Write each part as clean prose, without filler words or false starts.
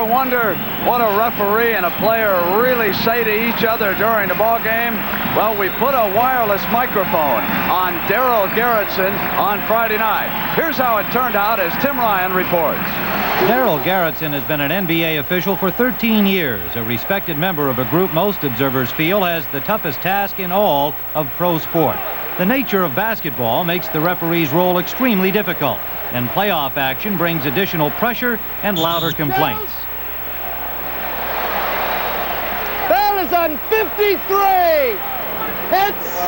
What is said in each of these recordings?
ever wonder what a referee and a player really say to each other during the ball game? Well, we put a wireless microphone on Darrell Garretson on Friday night. Here's how it turned out as Tim Ryan reports. Darrell Garretson has been an NBA official for 13 years, a respected member of a group most observers feel has the toughest task in all of pro sport. The nature of basketball makes the referee's role extremely difficult, and playoff action brings additional pressure and louder complaints. Ball is on 53. Hits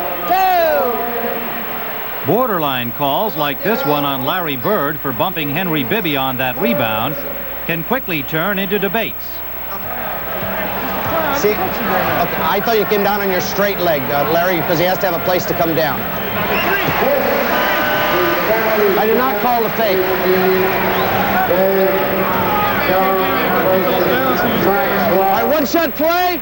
2. Borderline calls like this one on Larry Bird for bumping Henry Bibby on that rebound can quickly turn into debates. See, okay, I thought you came down on your straight leg, Larry, because he has to have a place to come down. I did not call the fake. All right, one-shot play.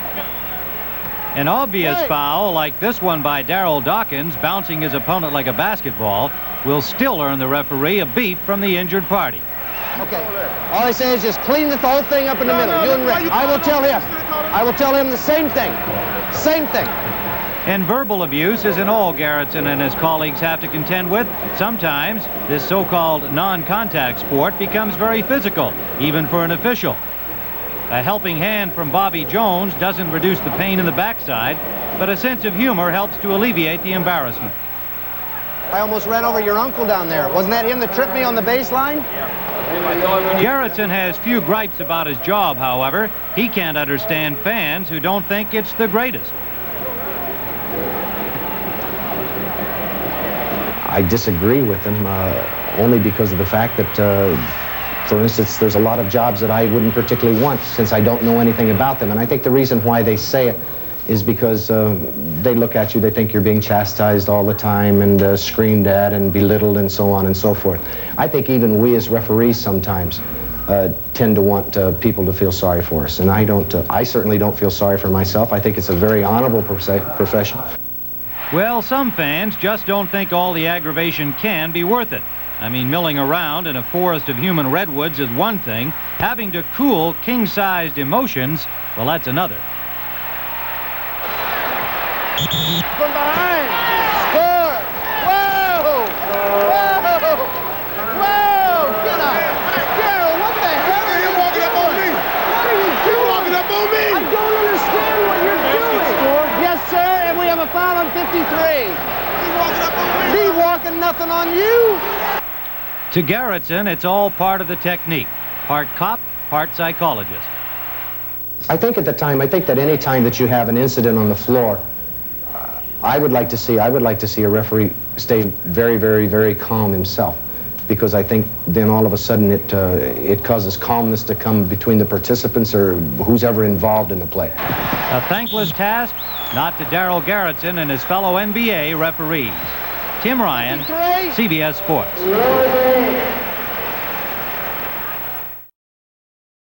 An obvious foul like this one by Darrell Dawkins, bouncing his opponent like a basketball, will still earn the referee a beef from the injured party. Okay, all I say is just clean the whole thing up in the middle. You and Rick. I will tell him. I will tell him the same thing. Same thing. And verbal abuse isn't all Garretson and his colleagues have to contend with. Sometimes this so-called non-contact sport becomes very physical, even for an official. A helping hand from Bobby Jones doesn't reduce the pain in the backside, but a sense of humor helps to alleviate the embarrassment. I almost ran over your uncle down there. Wasn't that him that tripped me on the baseline? Garretson has few gripes about his job, however. He can't understand fans who don't think it's the greatest. I disagree with him only because of the fact that, for instance, there's a lot of jobs that I wouldn't particularly want since I don't know anything about them. And I think the reason why they say it is because they look at you, they think you're being chastised all the time and screamed at and belittled and so on and so forth. I think even we as referees sometimes tend to want people to feel sorry for us. And I certainly don't feel sorry for myself. I think it's a very honorable profession. Well, some fans just don't think all the aggravation can be worth it. I mean, milling around in a forest of human redwoods is one thing. Having to cool king-sized emotions, well, that's another. From behind. Score. Whoa. Whoa. Whoa. Get up. Darrell, what the hell are you walking up on me? What are you doing? You're walking up on me. I don't understand what you're doing. Yes, sir, and we have a foul on 53. You walking up on me? Me walking nothing on you. To Garretson, it's all part of the technique. Part cop, part psychologist. I think at the time, I think that any time that you have an incident on the floor, I would like to see a referee stay very, very, very calm himself, because I think then all of a sudden it causes calmness to come between the participants or who's ever involved in the play. A thankless task, not to Darrell Garretson and his fellow NBA referees. Tim Ryan, CBS Sports.